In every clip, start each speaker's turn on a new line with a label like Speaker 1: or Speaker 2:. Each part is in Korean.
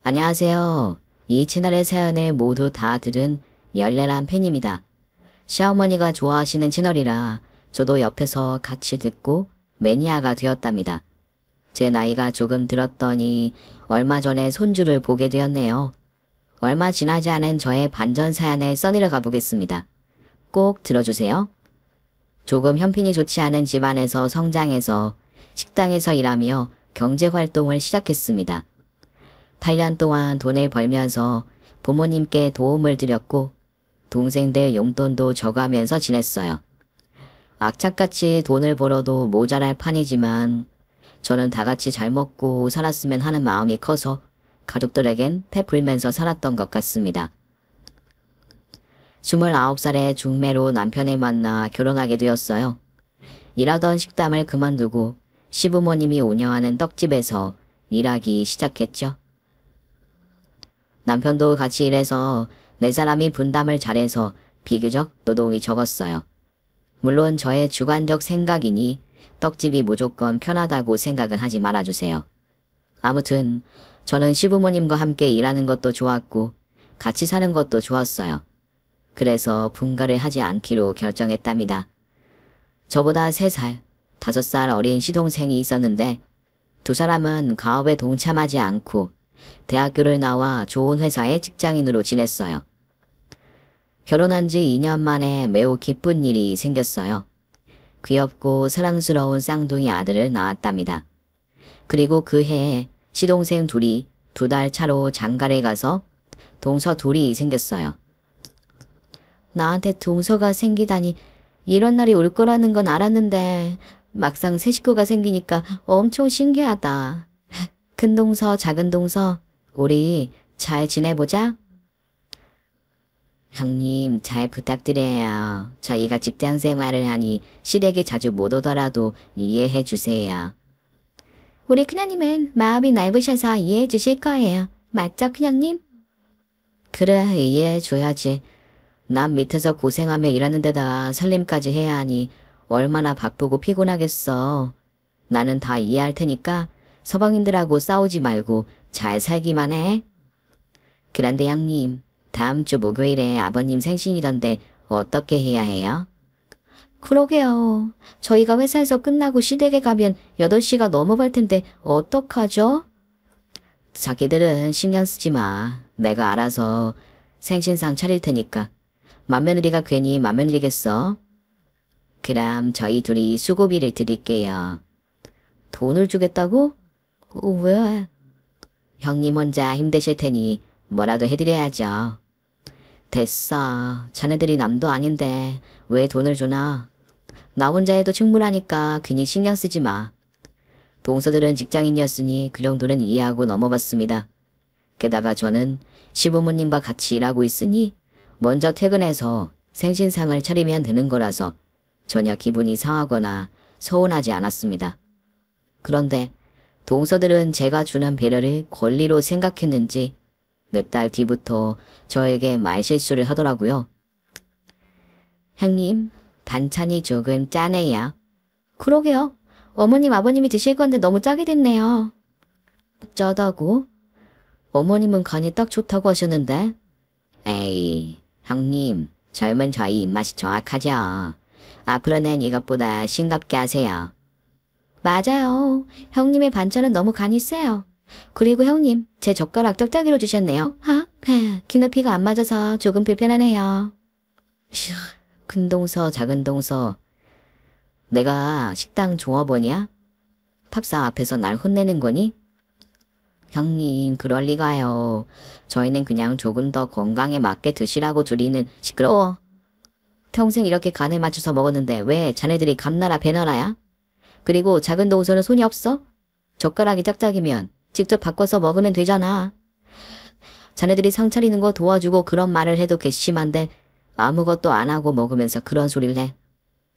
Speaker 1: 안녕하세요. 이 채널의 사연을 모두 다 들은 열렬한 팬입니다. 시어머니가 좋아하시는 채널이라 저도 옆에서 같이 듣고 매니아가 되었답니다. 제 나이가 조금 들었더니 얼마 전에 손주를 보게 되었네요. 얼마 지나지 않은 저의 반전 사연을 써내려가 보겠습니다. 꼭 들어주세요. 조금 형편이 좋지 않은 집안에서 성장해서 식당에서 일하며 경제활동을 시작했습니다. 8년 동안 돈을 벌면서 부모님께 도움을 드렸고 동생들 용돈도 줘가면서 지냈어요. 악착같이 돈을 벌어도 모자랄 판이지만 저는 다같이 잘 먹고 살았으면 하는 마음이 커서 가족들에겐 베풀면서 살았던 것 같습니다. 29살에 중매로 남편을 만나 결혼하게 되었어요. 일하던 식당을 그만두고 시부모님이 운영하는 떡집에서 일하기 시작했죠. 남편도 같이 일해서 네 사람이 분담을 잘해서 비교적 노동이 적었어요. 물론 저의 주관적 생각이니 떡집이 무조건 편하다고 생각은 하지 말아주세요. 아무튼 저는 시부모님과 함께 일하는 것도 좋았고 같이 사는 것도 좋았어요. 그래서 분가를 하지 않기로 결정했답니다. 저보다 3살, 5살 어린 시동생이 있었는데 두 사람은 가업에 동참하지 않고 대학교를 나와 좋은 회사의 직장인으로 지냈어요. 결혼한 지 2년 만에 매우 기쁜 일이 생겼어요. 귀엽고 사랑스러운 쌍둥이 아들을 낳았답니다. 그리고 그 해에 시동생 둘이 2달 차로 장가를 가서 동서 둘이 생겼어요. 나한테 동서가 생기다니 이런 날이 올 거라는 건 알았는데 막상 새 식구가 생기니까 엄청 신기하다. 큰 동서, 작은 동서, 우리 잘 지내보자. 형님, 잘 부탁드려요. 저희가 직장 생활을 하니 시댁에 자주 못 오더라도 이해해 주세요. 우리 큰형님은 마음이 넓으셔서 이해해 주실 거예요. 맞죠, 큰형님? 그래, 이해해 줘야지. 난 밑에서 고생하며 일하는 데다 살림까지 해야 하니 얼마나 바쁘고 피곤하겠어. 나는 다 이해할 테니까 서방님들하고 싸우지 말고 잘 살기만 해. 그런데 형님, 다음 주 목요일에 아버님 생신이던데 어떻게 해야 해요? 그러게요. 저희가 회사에서 끝나고 시댁에 가면 8시가 넘어갈 텐데 어떡하죠? 자기들은 신경 쓰지 마. 내가 알아서 생신상 차릴 테니까. 맏며느리가 괜히 맏며느리겠어? 그럼 저희 둘이 수고비를 드릴게요. 돈을 주겠다고? 왜? 형님 혼자 힘드실 테니 뭐라도 해드려야죠. 됐어. 자네들이 남도 아닌데 왜 돈을 주나? 나 혼자 해도 충분하니까 괜히 신경 쓰지 마. 동서들은 직장인이었으니 그 정도는 이해하고 넘어갔습니다. 게다가 저는 시부모님과 같이 일하고 있으니 먼저 퇴근해서 생신상을 차리면 되는 거라서 전혀 기분이 상하거나 서운하지 않았습니다. 그런데 동서들은 제가 주는 배려를 권리로 생각했는지 몇 달 뒤부터 저에게 말실수를 하더라고요. 형님, 반찬이 조금 짜네요. 그러게요. 어머님, 아버님이 드실 건데 너무 짜게 됐네요. 짜다고? 어머님은 간이 딱 좋다고 하셨는데. 에이, 형님, 젊은 저희 입맛이 정확하죠. 앞으로는 이것보다 싱겁게 하세요. 맞아요. 형님의 반찬은 너무 간이 세요. 그리고 형님, 제 젓가락 떡다기로 주셨네요. 키높이가 안 맞아서 조금 불편하네요. 휴, 큰 동서, 작은 동서. 내가 식당 종업원이야? 팝상 앞에서 날 혼내는 거니? 형님, 그럴 리가요. 저희는 그냥 조금 더 건강에 맞게 드시라고 드리는. 시끄러워. 평생 이렇게 간에 맞춰서 먹었는데 왜 자네들이 감나라 배나라야? 그리고 작은 동서는 손이 없어? 젓가락이 짝짝이면 직접 바꿔서 먹으면 되잖아. 자네들이 상 차리는 거 도와주고 그런 말을 해도 괘씸한데 아무것도 안 하고 먹으면서 그런 소리를 해.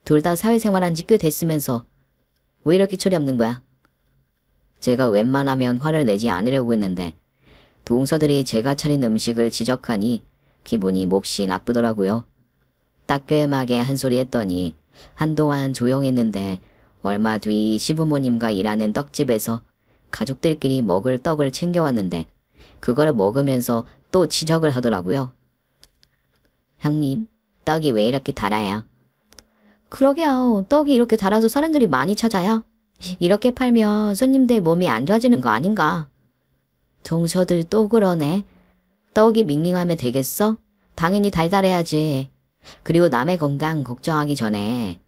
Speaker 1: 둘 다 사회생활한 지 꽤 됐으면서 왜 이렇게 철이 없는 거야? 제가 웬만하면 화를 내지 않으려고 했는데 동서들이 제가 차린 음식을 지적하니 기분이 몹시 나쁘더라고요. 따끔하게 한 소리 했더니 한동안 조용했는데 얼마 뒤 시부모님과 일하는 떡집에서 가족들끼리 먹을 떡을 챙겨왔는데 그거를 먹으면서 또 지적을 하더라고요. 형님, 떡이 왜 이렇게 달아요? 그러게요. 떡이 이렇게 달아서 사람들이 많이 찾아요. 이렇게 팔면 손님들 몸이 안 좋아지는 거 아닌가? 동서들 또 그러네. 떡이 밍밍하면 되겠어? 당연히 달달해야지. 그리고 남의 건강 걱정하기 전에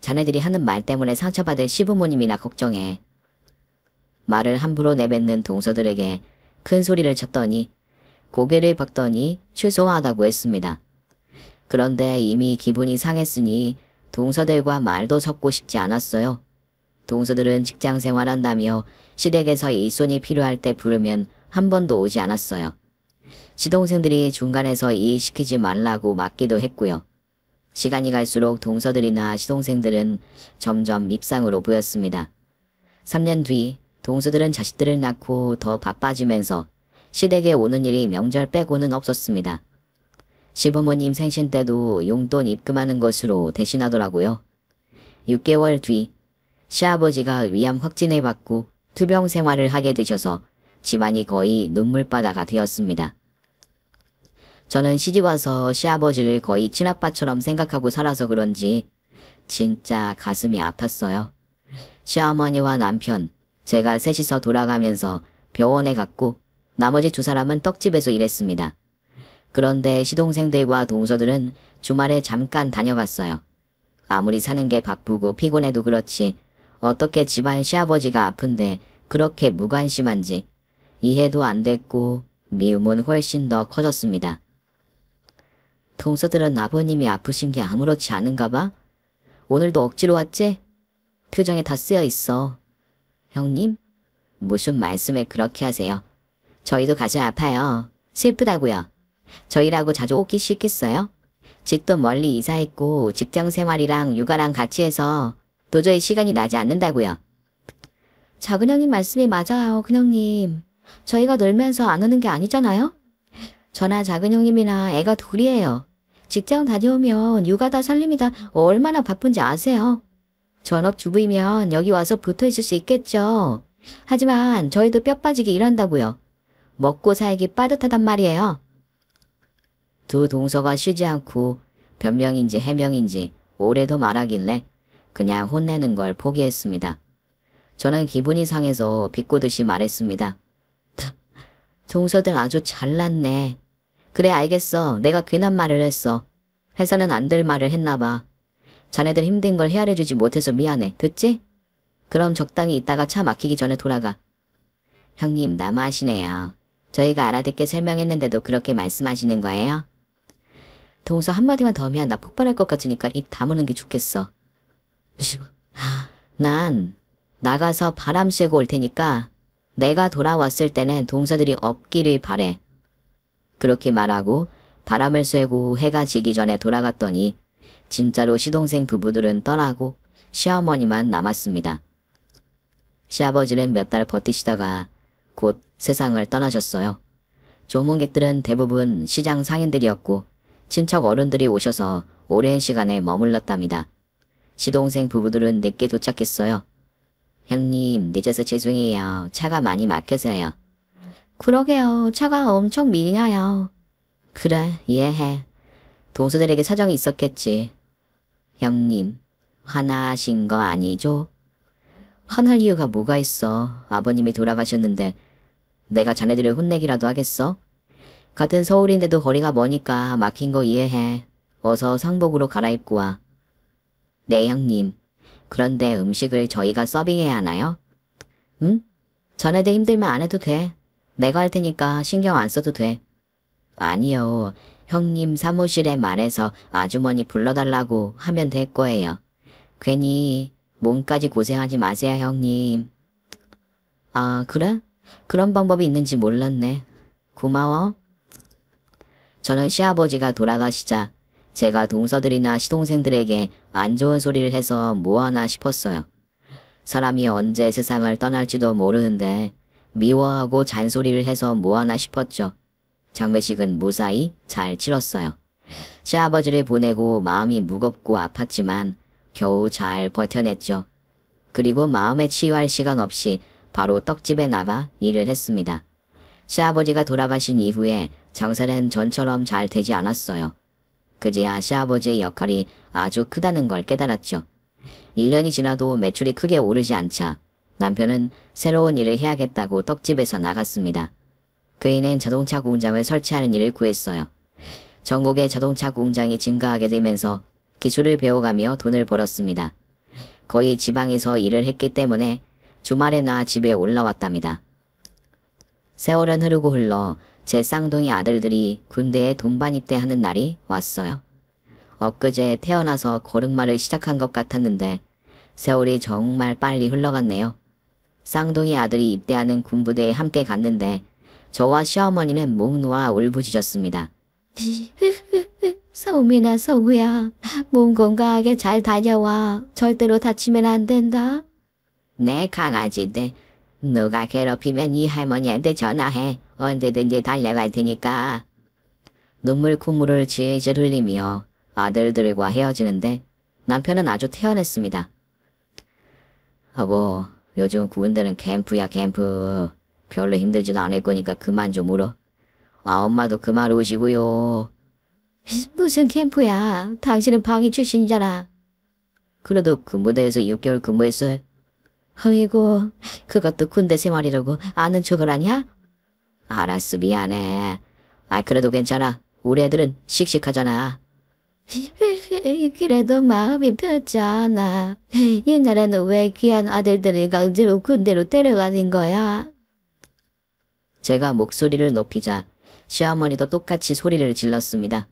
Speaker 1: 자네들이 하는 말 때문에 상처받을 시부모님이나 걱정해. 말을 함부로 내뱉는 동서들에게 큰 소리를 쳤더니 고개를 벅더니 죄송하다고 했습니다. 그런데 이미 기분이 상했으니 동서들과 말도 섞고 싶지 않았어요. 동서들은 직장 생활한다며 시댁에서 일손이 필요할 때 부르면 한 번도 오지 않았어요. 시동생들이 중간에서 일 시키지 말라고 막기도 했고요. 시간이 갈수록 동서들이나 시동생들은 점점 밉상으로 보였습니다. 3년 뒤 동서들은 자식들을 낳고 더 바빠지면서 시댁에 오는 일이 명절 빼고는 없었습니다. 시부모님 생신 때도 용돈 입금하는 것으로 대신하더라고요. 6개월 뒤 시아버지가 위암 확진을 받고 투병 생활을 하게 되셔서 집안이 거의 눈물바다가 되었습니다. 저는 시집와서 시아버지를 거의 친아빠처럼 생각하고 살아서 그런지 진짜 가슴이 아팠어요. 시어머니와 남편, 제가 셋이서 돌아가면서 병원에 갔고 나머지 2사람은 떡집에서 일했습니다. 그런데 시동생들과 동서들은 주말에 잠깐 다녀갔어요. 아무리 사는 게 바쁘고 피곤해도 그렇지 어떻게 집안 시아버지가 아픈데 그렇게 무관심한지 이해도 안 됐고 미움은 훨씬 더 커졌습니다. 동서들은 아버님이 아프신 게 아무렇지 않은가 봐? 오늘도 억지로 왔지? 표정에 다 쓰여 있어. 형님? 무슨 말씀을 그렇게 하세요? 저희도 가슴 아파요. 슬프다고요. 저희라고 자주 오기 싫겠어요? 집도 멀리 이사했고 직장 생활이랑 육아랑 같이 해서 도저히 시간이 나지 않는다고요. 작은 형님 말씀이 맞아요, 큰형님. 저희가 놀면서 안 오는 게 아니잖아요? 저나 작은 형님이나 애가 둘이에요. 직장 다녀오면 육아다 살림이다 얼마나 바쁜지 아세요? 전업주부이면 여기 와서 붙어있을 수 있겠죠. 하지만 저희도 뼈 빠지게 일한다고요. 먹고 살기 빠듯하단 말이에요. 두 동서가 쉬지 않고 변명인지 해명인지 오래도 말하길래 그냥 혼내는 걸 포기했습니다. 저는 기분이 상해서 비꼬듯이 말했습니다. 동서들 아주 잘났네. 그래 알겠어. 내가 괜한 말을 했어. 회사는 안 될 말을 했나봐. 자네들 힘든 걸 헤아려주지 못해서 미안해. 듣지? 그럼 적당히 있다가 차 막히기 전에 돌아가. 형님 너무하시네요. 저희가 알아듣게 설명했는데도 그렇게 말씀하시는 거예요? 동서 한마디만 더 하면 나 폭발할 것 같으니까 입 다무는 게 좋겠어. 난 나가서 바람 쐬고 올 테니까 내가 돌아왔을 때는 동서들이 없기를 바래. 그렇게 말하고 바람을 쐬고 해가 지기 전에 돌아갔더니 진짜로 시동생 부부들은 떠나고 시어머니만 남았습니다. 시아버지는 몇 달 버티시다가 곧 세상을 떠나셨어요. 조문객들은 대부분 시장 상인들이었고 친척 어른들이 오셔서 오랜 시간에 머물렀답니다. 시동생 부부들은 늦게 도착했어요. 형님 늦어서 죄송해요. 차가 많이 막혀서요. 그러게요. 차가 엄청 밀려요. 그래 이해해. 동서들에게 사정이 있었겠지. 형님 화나신 거 아니죠? 화날 이유가 뭐가 있어. 아버님이 돌아가셨는데 내가 자네들을 혼내기라도 하겠어? 같은 서울인데도 거리가 머니까 막힌 거 이해해. 어서 상복으로 갈아입고 와. 네 형님. 그런데 음식을 저희가 서빙해야 하나요? 응? 자네들 힘들면 안 해도 돼. 내가 할 테니까 신경 안 써도 돼. 아니요. 형님 사무실에 말해서 아주머니 불러달라고 하면 될 거예요. 괜히 몸까지 고생하지 마세요 형님. 아 그래? 그런 방법이 있는지 몰랐네. 고마워. 저는 시아버지가 돌아가시자 제가 동서들이나 시동생들에게 안 좋은 소리를 해서 뭐하나 싶었어요. 사람이 언제 세상을 떠날지도 모르는데 미워하고 잔소리를 해서 뭐하나 싶었죠. 장례식은 무사히 잘 치렀어요. 시아버지를 보내고 마음이 무겁고 아팠지만 겨우 잘 버텨냈죠. 그리고 마음에 치유할 시간 없이 바로 떡집에 나가 일을 했습니다. 시아버지가 돌아가신 이후에 장사는 전처럼 잘 되지 않았어요. 그제야 시아버지의 역할이 아주 크다는 걸 깨달았죠. 1년이 지나도 매출이 크게 오르지 않자 남편은 새로운 일을 해야겠다고 떡집에서 나갔습니다. 그이는 자동차 공장을 설치하는 일을 구했어요. 전국의 자동차 공장이 증가하게 되면서 기술을 배워가며 돈을 벌었습니다. 거의 지방에서 일을 했기 때문에 주말에나 집에 올라왔답니다. 세월은 흐르고 흘러 제 쌍둥이 아들들이 군대에 동반 입대하는 날이 왔어요. 엊그제 태어나서 걸음마를 시작한 것 같았는데 세월이 정말 빨리 흘러갔네요. 쌍둥이 아들이 입대하는 군부대에 함께 갔는데 저와 시어머니는 목 놓아 울부짖었습니다. 서우민아, 서우야, 몸 건강하게 잘 다녀와. 절대로 다치면 안 된다. 네, 강아지들. 누가 괴롭히면 이 할머니한테 전화해. 언제든지 달려갈 테니까. 눈물 콧물을 질질 흘리며 아들들과 헤어지는데 남편은 아주 태연했습니다. 여보, 요즘 군대는 캠프야, 캠프. 별로 힘들지도 않을 거니까 그만 좀 울어. 엄마도 그만 우시고요. 무슨 캠프야? 당신은 방위 출신이잖아. 그래도 군부대에서 6개월 근무했어. 어이구, 그것도 군대 생활이라고 아는 척을 하냐? 알았어, 미안해. 그래도 괜찮아. 우리 애들은 씩씩하잖아. 그래도 마음이 편찮아. 옛날에는 왜 귀한 아들들을 강제로 군대로 데려가는 거야? 제가 목소리를 높이자 시어머니도 똑같이 소리를 질렀습니다.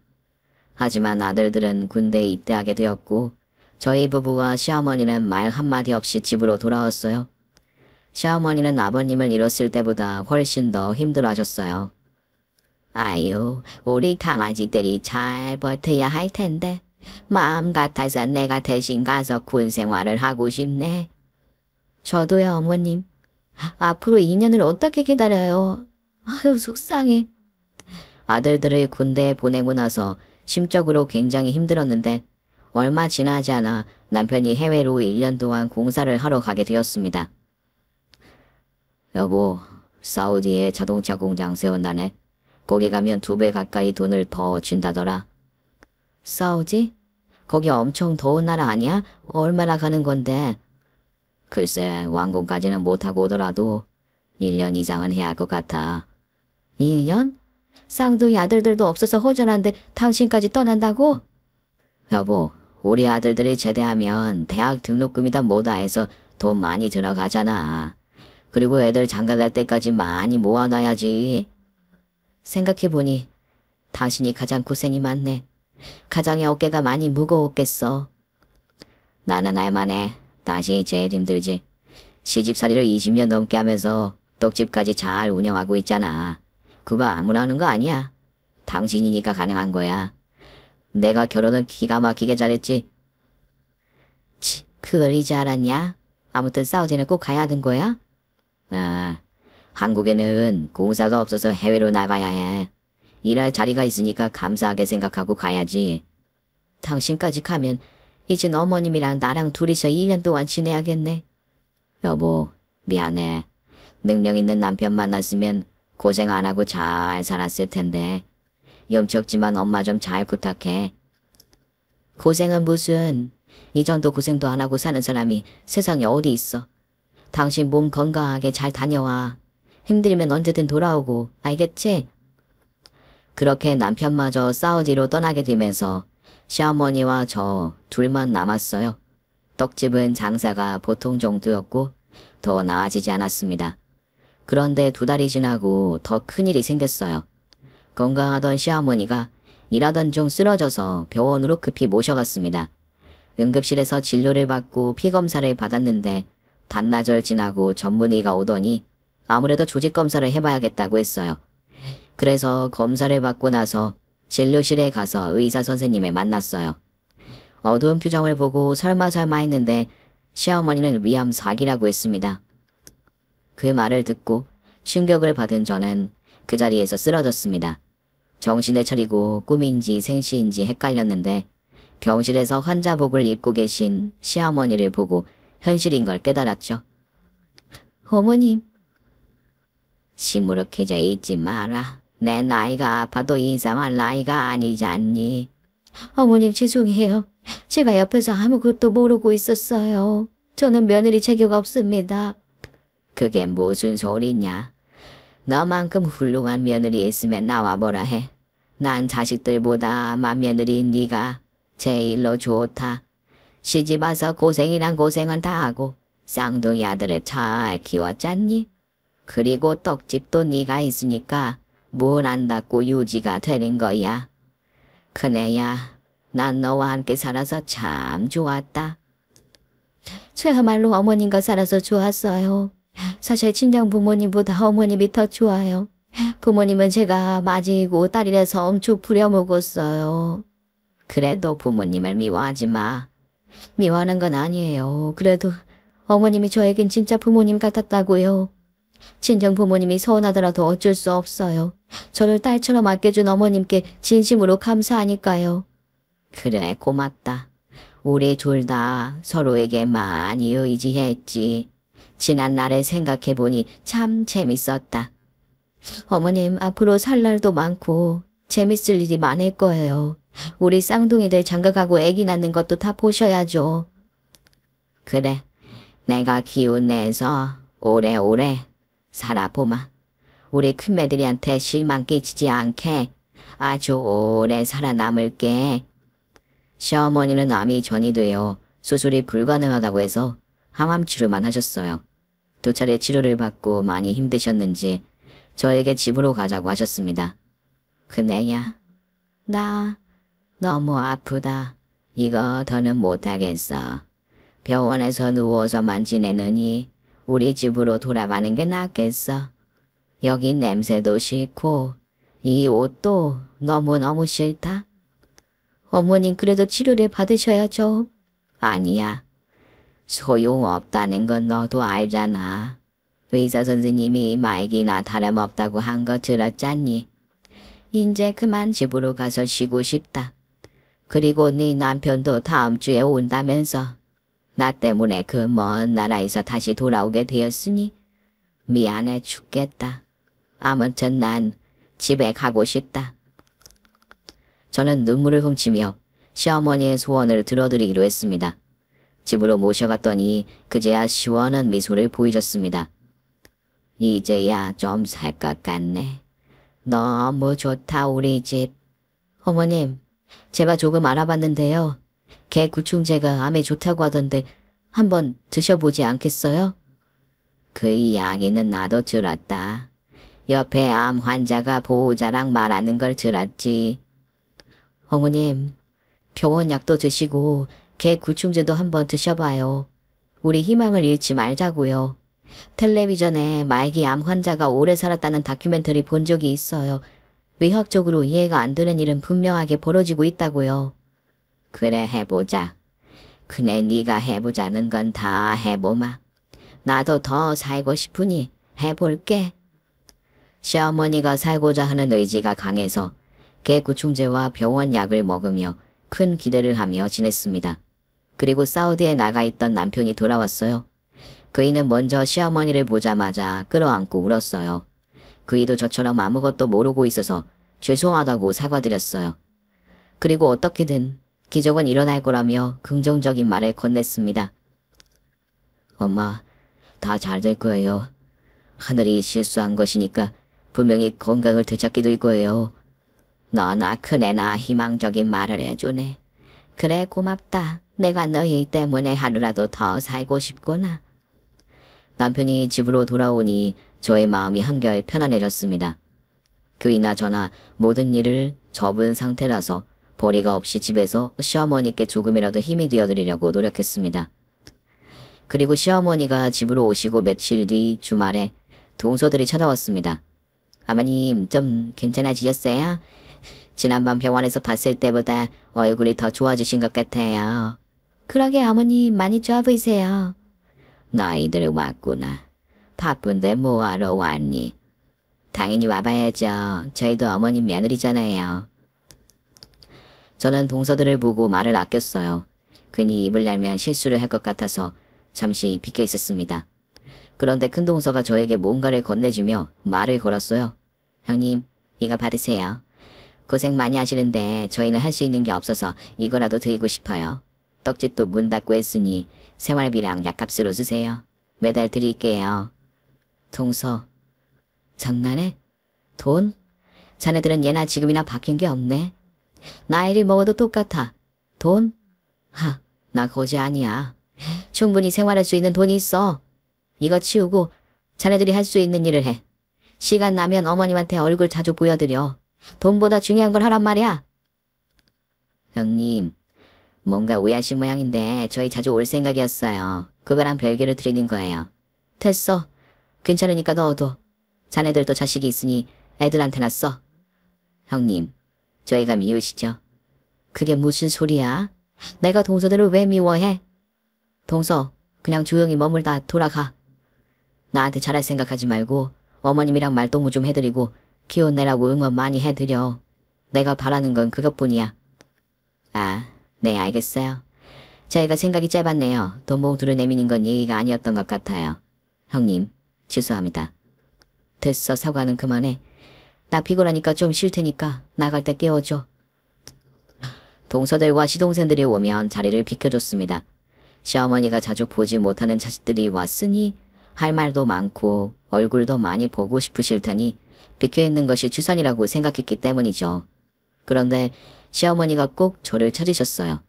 Speaker 1: 하지만 아들들은 군대에 입대하게 되었고 저희 부부와 시어머니는 말 한마디 없이 집으로 돌아왔어요. 시어머니는 아버님을 잃었을 때보다 훨씬 더 힘들어하셨어요. 아유, 우리 강아지들이 잘 버텨야 할 텐데 마음 같아서 내가 대신 가서 군 생활을 하고 싶네. 저도요, 어머님. 앞으로 2년을 어떻게 기다려요? 아유, 속상해. 아들들을 군대에 보내고 나서 심적으로 굉장히 힘들었는데 얼마 지나지 않아 남편이 해외로 1년 동안 공사를 하러 가게 되었습니다. 여보, 사우디에 자동차 공장 세운다네. 거기 가면 2배 가까이 돈을 더 준다더라. 사우디? 거기 엄청 더운 나라 아니야? 얼마나 가는 건데? 글쎄, 완공까지는 못하고 오더라도 1년 이상은 해야 할 것 같아. 1년? 쌍둥이 아들들도 없어서 허전한데 당신까지 떠난다고? 여보, 우리 아들들이 제대하면 대학 등록금이다 뭐다 해서 돈 많이 들어가잖아. 그리고 애들 장가갈 때까지 많이 모아놔야지. 생각해보니 당신이 가장 고생이 많네. 가장의 어깨가 많이 무거웠겠어. 나는 알만해. 당신이 제일 힘들지. 시집살이를 20년 넘게 하면서 떡집까지 잘 운영하고 있잖아. 그거 아무나 하는 거 아니야. 당신이니까 가능한 거야. 내가 결혼은 기가 막히게 잘했지. 그걸 이제 알았냐? 아무튼 사우디는 꼭 가야 하는 거야? 한국에는 공사가 없어서 해외로 나가야 해. 일할 자리가 있으니까 감사하게 생각하고 가야지. 당신까지 가면 이젠 어머님이랑 나랑 둘이서 2년 동안 지내야겠네. 여보, 미안해. 능력 있는 남편 만났으면 고생 안 하고 잘 살았을 텐데. 염치없지만 엄마 좀 잘 부탁해. 고생은 무슨. 이 정도 고생도 안 하고 사는 사람이 세상에 어디 있어. 당신 몸 건강하게 잘 다녀와. 힘들면 언제든 돌아오고, 알겠지? 그렇게 남편마저 사우디로 떠나게 되면서 시어머니와 저 둘만 남았어요. 떡집은 장사가 보통 정도였고 더 나아지지 않았습니다. 그런데 2달이 지나고 더 큰일이 생겼어요. 건강하던 시어머니가 일하던 중 쓰러져서 병원으로 급히 모셔갔습니다. 응급실에서 진료를 받고 피검사를 받았는데 반나절 지나고 전문의가 오더니 아무래도 조직검사를 해봐야겠다고 했어요. 그래서 검사를 받고 나서 진료실에 가서 의사 선생님을 만났어요. 어두운 표정을 보고 설마 했는데 시어머니는 위암 4기라고 했습니다. 그 말을 듣고 충격을 받은 저는 그 자리에서 쓰러졌습니다. 정신을 차리고 꿈인지 생시인지 헷갈렸는데 병실에서 환자복을 입고 계신 시어머니를 보고 현실인 걸 깨달았죠. 어머님. 시무룩해져 있지 마라. 내 나이가 아파도 이상할 나이가 아니잖니. 어머님 죄송해요. 제가 옆에서 아무것도 모르고 있었어요. 저는 며느리 자격 없습니다. 그게 무슨 소리냐. 너만큼 훌륭한 며느리 있으면 나와보라 해. 난 자식들보다 맏며느리인 네가 제일로 좋다. 시집 와서 고생이란 고생은 다 하고 쌍둥이 아들을 잘 키웠잖니. 그리고 떡집도 네가 있으니까 뭘 안닫고 유지가 되는 거야. 큰애야, 난 너와 함께 살아서 참 좋았다. 저야말로 어머님과 살아서 좋았어요. 사실 친정 부모님보다 어머님이 더 좋아요. 부모님은 제가 맞이고 딸이라서 엄청 부려먹었어요. 그래도 부모님을 미워하지 마. 미워하는 건 아니에요. 그래도 어머님이 저에겐 진짜 부모님 같았다고요. 친정 부모님이 서운하더라도 어쩔 수 없어요. 저를 딸처럼 아껴준 어머님께 진심으로 감사하니까요. 그래, 고맙다. 우리 둘 다 서로에게 많이 의지했지. 지난 날을 생각해보니 참 재밌었다. 어머님, 앞으로 살 날도 많고 재밌을 일이 많을 거예요. 우리 쌍둥이들 장가가고 애기 낳는 것도 다 보셔야죠. 그래, 내가 기운 내서 오래오래 살아보마. 우리 큰매들이한테 실망 끼치지 않게 아주 오래 살아남을게. 시어머니는 암이 전이 되어 수술이 불가능하다고 해서 항암 치료만 하셨어요. 2차례 치료를 받고 많이 힘드셨는지 저에게 집으로 가자고 하셨습니다. 큰애야, 나 너무 아프다. 이거 더는 못하겠어. 병원에서 누워서만 지내느니 우리 집으로 돌아가는 게 낫겠어. 여기 냄새도 싫고 이 옷도 너무너무 싫다. 어머님 그래도 치료를 받으셔야죠. 아니야. 소용없다는 건 너도 알잖아. 의사 선생님이 말기나 다름없다고 한 거 들었잖니. 이제 그만 집으로 가서 쉬고 싶다. 그리고 네 남편도 다음 주에 온다면서. 나 때문에 그 먼 나라에서 다시 돌아오게 되었으니 미안해 죽겠다. 아무튼 난 집에 가고 싶다. 저는 눈물을 훔치며 시어머니의 소원을 들어드리기로 했습니다. 집으로 모셔갔더니 그제야 시원한 미소를 보이셨습니다. 이제야 좀 살 것 같네. 너무 좋다 우리 집. 어머님, 제가 조금 알아봤는데요. 개 구충제가 암에 좋다고 하던데 한번 드셔보지 않겠어요? 그 이야기는 나도 들었다. 옆에 암 환자가 보호자랑 말하는 걸 들었지. 어머님, 병원 약도 드시고 개 구충제도 한번 드셔봐요. 우리 희망을 잃지 말자고요. 텔레비전에 말기 암 환자가 오래 살았다는 다큐멘터리 본 적이 있어요. 의학적으로 이해가 안 되는 일은 분명하게 벌어지고 있다고요. 그래 해보자. 그네 네가 해보자는 건 다 해보마. 나도 더 살고 싶으니 해볼게. 시어머니가 살고자 하는 의지가 강해서 개구충제와 병원 약을 먹으며 큰 기대를 하며 지냈습니다. 그리고 사우디에 나가 있던 남편이 돌아왔어요. 그이는 먼저 시어머니를 보자마자 끌어안고 울었어요. 그이도 저처럼 아무것도 모르고 있어서 죄송하다고 사과드렸어요. 그리고 어떻게든 기적은 일어날 거라며 긍정적인 말을 건넸습니다. 엄마, 다 잘 될 거예요. 하늘이 실수한 것이니까 분명히 건강을 되찾게 될 거예요. 너나 큰애나 희망적인 말을 해주네. 그래 고맙다. 내가 너희 때문에 하루라도 더 살고 싶구나. 남편이 집으로 돌아오니 저의 마음이 한결 편안해졌습니다. 그이나 저나 모든 일을 접은 상태라서 벌이가 없이 집에서 시어머니께 조금이라도 힘이 되어드리려고 노력했습니다. 그리고 시어머니가 집으로 오시고 며칠 뒤 주말에 동서들이 찾아왔습니다. 아버님 좀 괜찮아지셨어요? 지난번 병원에서 봤을 때보다 얼굴이 더 좋아지신 것 같아요. 그러게 어머님 많이 좋아 보이세요. 너희들 왔구나. 바쁜데 뭐하러 왔니? 당연히 와봐야죠. 저희도 어머님 며느리잖아요. 저는 동서들을 보고 말을 아꼈어요. 괜히 입을 열면 실수를 할 것 같아서 잠시 비켜 있었습니다. 그런데 큰동서가 저에게 뭔가를 건네주며 말을 걸었어요. 형님, 이거 받으세요. 고생 많이 하시는데 저희는 할 수 있는 게 없어서 이거라도 드리고 싶어요. 떡집도 문 닫고 했으니 생활비랑 약값으로 쓰세요. 매달 드릴게요. 동서, 장난해? 돈? 자네들은 예나 지금이나 바뀐 게 없네. 나이를 먹어도 똑같아. 돈? 나 거지 아니야. 충분히 생활할 수 있는 돈이 있어. 이거 치우고 자네들이 할 수 있는 일을 해. 시간 나면 어머님한테 얼굴 자주 보여드려. 돈보다 중요한 걸 하란 말이야. 형님, 뭔가 오해하신 모양인데 저희 자주 올 생각이었어요. 그거랑 별개로 드리는 거예요. 됐어. 괜찮으니까 넣어둬. 자네들도 자식이 있으니 애들한테나 써. 형님, 저희가 미우시죠? 그게 무슨 소리야? 내가 동서들을 왜 미워해? 동서, 그냥 조용히 머물다 돌아가. 나한테 잘할 생각하지 말고 어머님이랑 말동무 좀 해드리고 기운 내라고 응원 많이 해드려. 내가 바라는 건 그것뿐이야. 네, 알겠어요. 저희가 생각이 짧았네요. 돈 봉투를 내미는 건 예의가 아니었던 것 같아요. 형님, 죄송합니다. 됐어, 사과는 그만해. 나 피곤하니까 좀 쉴 테니까 나갈 때 깨워줘. 동서들과 시동생들이 오면 자리를 비켜줬습니다. 시어머니가 자주 보지 못하는 자식들이 왔으니 할 말도 많고 얼굴도 많이 보고 싶으실 테니 비켜있는 것이 주선이라고 생각했기 때문이죠. 그런데 시어머니가 꼭 저를 찾으셨어요.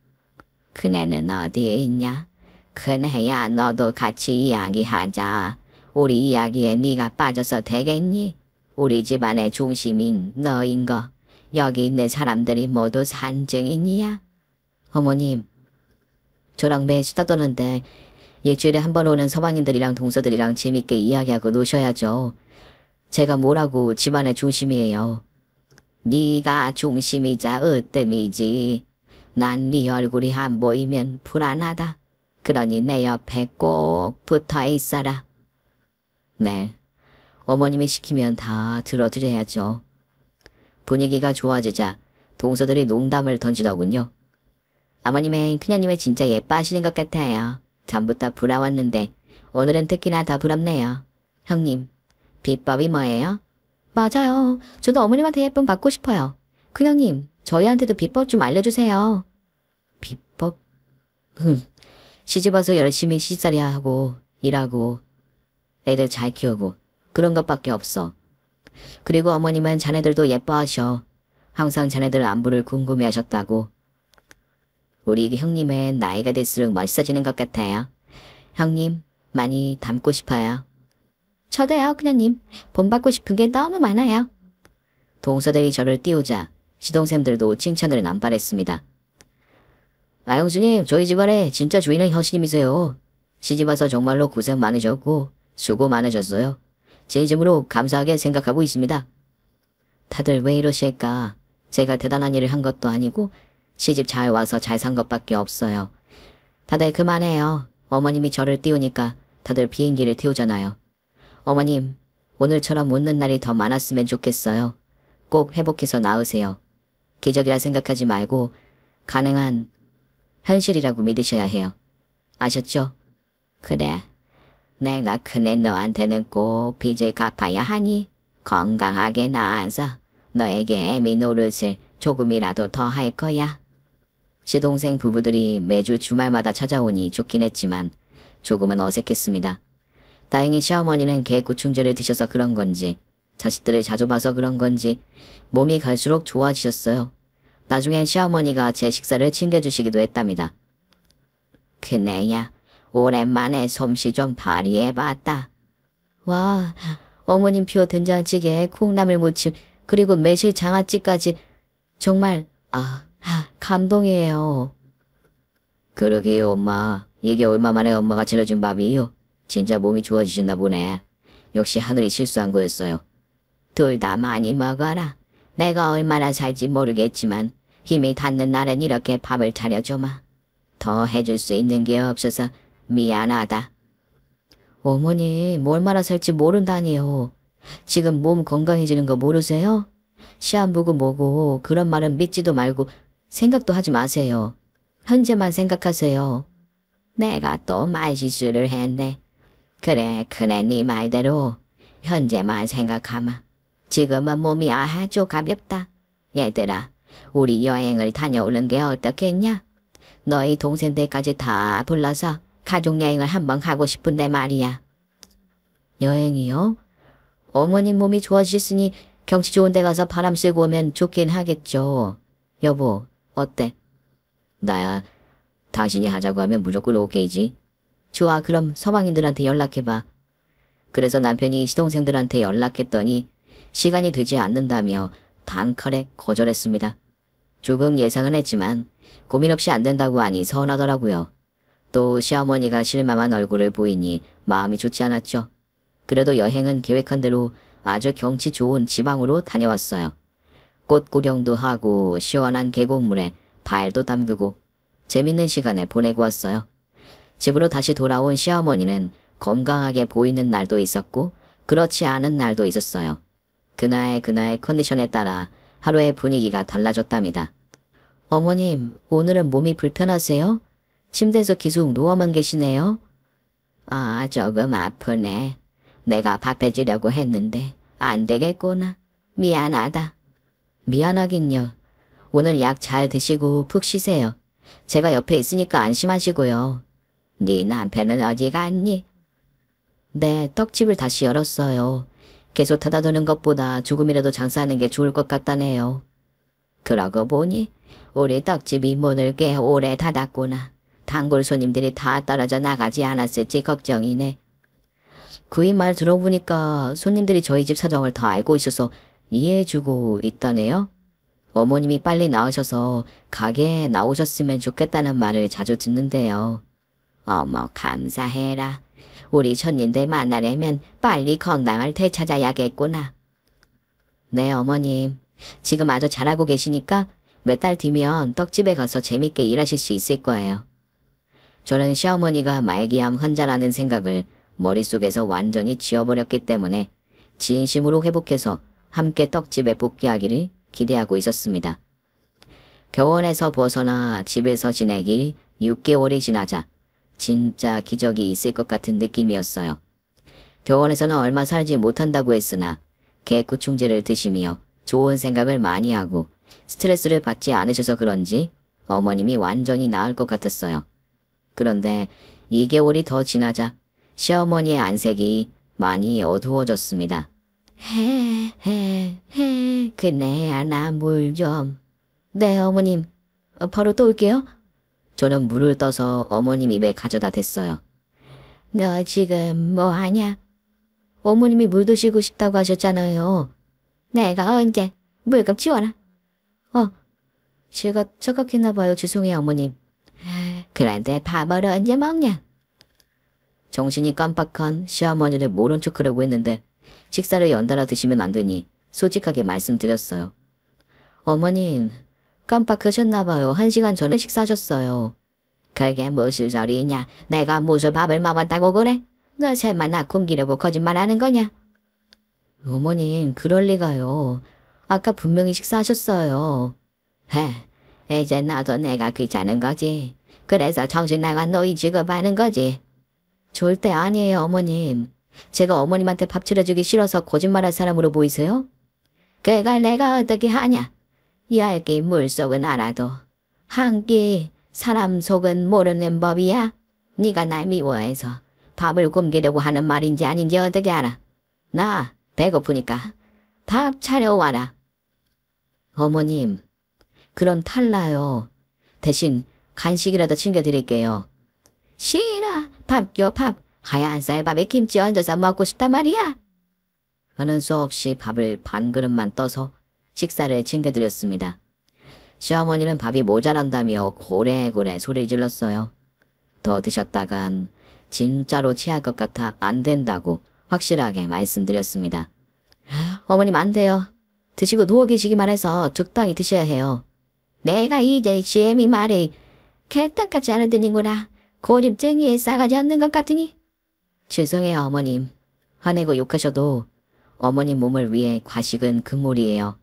Speaker 1: 큰애는 어디에 있냐? 큰애야, 너도 같이 이야기하자. 우리 이야기에 네가 빠져서 되겠니? 우리 집안의 중심인 너인 거. 여기 있는 사람들이 모두 산증인이야. 어머님, 저랑 매 수다 떠는데 일주일에 한 번 오는 서방님들이랑 동서들이랑 재밌게 이야기하고 노셔야죠. 제가 뭐라고 집안의 중심이에요. 네가 중심이자 으뜸이지. 난 네 얼굴이 안 보이면 불안하다. 그러니 내 옆에 꼭 붙어 있어라. 네, 어머님이 시키면 다 들어드려야죠. 분위기가 좋아지자 동서들이 농담을 던지더군요. 아버님은 큰형님을 진짜 예뻐하시는 것 같아요. 전부터 부러웠는데 오늘은 특히나 더 부럽네요. 형님, 비법이 뭐예요? 맞아요. 저도 어머님한테 예쁨 받고 싶어요. 큰형님, 저희한테도 비법 좀 알려주세요. 비법? 시집와서 열심히 시집살이야 하고 일하고 애들 잘 키우고 그런 것밖에 없어. 그리고 어머님은 자네들도 예뻐하셔. 항상 자네들 안부를 궁금해하셨다고. 우리 형님은 나이가 들수록 멋있어지는 것 같아요. 형님, 많이 닮고 싶어요. 저도요, 큰형님. 본받고 싶은 게 너무 많아요. 동서들이 저를 띄우자 시동생들도 칭찬을 남발했습니다. 형수님, 저희 집안에 진짜 주인은 형수님이세요. 시집와서 정말로 고생 많으셨고 수고 많으셨어요. 제 이름으로 감사하게 생각하고 있습니다. 다들 왜 이러실까? 제가 대단한 일을 한 것도 아니고 시집 잘 와서 잘 산 것밖에 없어요. 다들 그만해요. 어머님이 저를 띄우니까 다들 비행기를 태우잖아요. 어머님, 오늘처럼 웃는 날이 더 많았으면 좋겠어요. 꼭 회복해서 나으세요. 기적이라 생각하지 말고 가능한 현실이라고 믿으셔야 해요. 아셨죠? 그래. 내가 큰애 너한테는 꼭 빚을 갚아야 하니 건강하게 나아서 너에게 애미 노릇을 조금이라도 더 할 거야. 시동생 부부들이 매주 주말마다 찾아오니 좋긴 했지만 조금은 어색했습니다. 다행히 시어머니는 개구충제를 드셔서 그런 건지 자식들을 자주 봐서 그런 건지 몸이 갈수록 좋아지셨어요. 나중엔 시어머니가 제 식사를 챙겨주시기도 했답니다. 큰애야, 오랜만에 솜씨 좀 발휘해봤다. 와, 어머님 표 된장찌개에 콩나물 무침 그리고 매실 장아찌까지 정말 감동이에요. 그러게요, 엄마. 이게 얼마만에 엄마가 차려준 밥이요. 진짜 몸이 좋아지셨나 보네. 역시 하늘이 실수한 거였어요. 둘 다 많이 먹어라. 내가 얼마나 살지 모르겠지만 힘이 닿는 날엔 이렇게 밥을 차려줘마. 더 해줄 수 있는 게 없어서 미안하다. 어머니, 얼마나 살지 모른다니요. 지금 몸 건강해지는 거 모르세요? 시험 보고 뭐고 그런 말은 믿지도 말고 생각도 하지 마세요. 현재만 생각하세요. 내가 또 말실수를 했네. 그래, 그래, 네 말대로 현재만 생각하마. 지금은 몸이 아주 가볍다. 얘들아, 우리 여행을 다녀오는 게 어떻겠냐? 너희 동생들까지 다 불러서 가족여행을 한번 가고 싶은데 말이야. 여행이요? 어머님 몸이 좋아지셨으니 경치 좋은 데 가서 바람 쐬고 오면 좋긴 하겠죠. 여보, 어때? 나야, 당신이 하자고 하면 무조건 오케이지. 좋아, 그럼 서방인들한테 연락해봐. 그래서 남편이 시동생들한테 연락했더니 시간이 되지 않는다며 단칼에 거절했습니다. 조금 예상은 했지만 고민 없이 안 된다고 하니 서운하더라고요. 또 시어머니가 실망한 얼굴을 보이니 마음이 좋지 않았죠. 그래도 여행은 계획한 대로 아주 경치 좋은 지방으로 다녀왔어요. 꽃 구경도 하고 시원한 계곡물에 발도 담그고 재밌는 시간을 보내고 왔어요. 집으로 다시 돌아온 시어머니는 건강하게 보이는 날도 있었고 그렇지 않은 날도 있었어요. 그날 컨디션에 따라 하루의 분위기가 달라졌답니다. 어머님, 오늘은 몸이 불편하세요? 침대에서 계속 누워만 계시네요? 아, 조금 아프네. 내가 밥 해주려고 했는데 안 되겠구나. 미안하다. 미안하긴요. 오늘 약 잘 드시고 푹 쉬세요. 제가 옆에 있으니까 안심하시고요. 네 남편은 어디 갔니? 네, 떡집을 다시 열었어요. 계속 타다드는 것보다 조금이라도 장사하는 게 좋을 것 같다네요. 그러고 보니 우리 떡집이 문을 꽤 오래 닫았구나. 단골 손님들이 다 떨어져 나가지 않았을지 걱정이네. 그이 말 들어보니까 손님들이 저희 집 사정을 다 알고 있어서 이해해주고 있다네요. 어머님이 빨리 나으셔서 가게에 나오셨으면 좋겠다는 말을 자주 듣는데요. 어머, 감사해라. 우리 손님들 만나려면 빨리 건강을 되찾아야겠구나. 네, 어머님. 지금 아주 잘하고 계시니까 몇 달 뒤면 떡집에 가서 재밌게 일하실 수 있을 거예요. 저는 시어머니가 말기암 환자라는 생각을 머릿속에서 완전히 지워버렸기 때문에 진심으로 회복해서 함께 떡집에 복귀하기를 기대하고 있었습니다. 병원에서 벗어나 집에서 지내기 6개월이 지나자 진짜 기적이 있을 것 같은 느낌이었어요. 병원에서는 얼마 살지 못한다고 했으나 개구충제를 드시며 좋은 생각을 많이 하고 스트레스를 받지 않으셔서 그런지 어머님이 완전히 나을 것 같았어요. 그런데 2개월이 더 지나자 시어머니의 안색이 많이 어두워졌습니다. 그네야 나 물 좀. 네, 어머님. 바로 또 올게요. 저는 물을 떠서 어머님 입에 가져다 댔어요. 너 지금 뭐 하냐? 어머님이 물 드시고 싶다고 하셨잖아요. 내가 언제? 물좀 치워라. 제가 착각했나 봐요. 죄송해요, 어머님. 그런데 밥을 언제 먹냐? 정신이 깜빡한 시어머니를 모른 척하려고 했는데 식사를 연달아 드시면 안 되니 솔직하게 말씀드렸어요. 어머님, 깜빡하셨나 봐요. 1시간 전에 식사하셨어요. 그게 무슨 소리냐? 내가 무슨 밥을 먹었다고 그래? 너 설마 나 굶기려고 거짓말하는 거냐? 어머님, 그럴 리가요. 아까 분명히 식사하셨어요. 이제 나도 내가 귀찮은 거지. 그래서 정신 나간 노이 취급하는 거지. 절대 아니에요, 어머님. 제가 어머님한테 밥 차려주기 싫어서 거짓말할 사람으로 보이세요? 그걸 내가 어떻게 하냐? 얇게 물속은 알아도 한 끼 사람 속은 모르는 법이야. 네가 날 미워해서 밥을 굶기려고 하는 말인지 아닌지 어떻게 알아? 나 배고프니까 밥 차려와라. 어머님, 그럼 탈라요. 대신 간식이라도 챙겨드릴게요. 싫어. 밥 줘, 밥. 하얀 쌀밥에 김치 얹어서 먹고 싶단 말이야. 하는 수 없이 밥을 반 그릇만 떠서 식사를 챙겨드렸습니다. 시어머니는 밥이 모자란다며 고래고래 소리 질렀어요. 더 드셨다간 진짜로 취할 것 같아 안 된다고 확실하게 말씀드렸습니다. 어머님 안 돼요. 드시고 누워 계시기만 해서 적당히 드셔야 해요. 내가 이제 시엠이 말이 개떡같지 않으더니구나. 고집쟁이에 싸가지 않는 것 같으니. 죄송해요, 어머님. 화내고 욕하셔도 어머님 몸을 위해 과식은 금물이에요.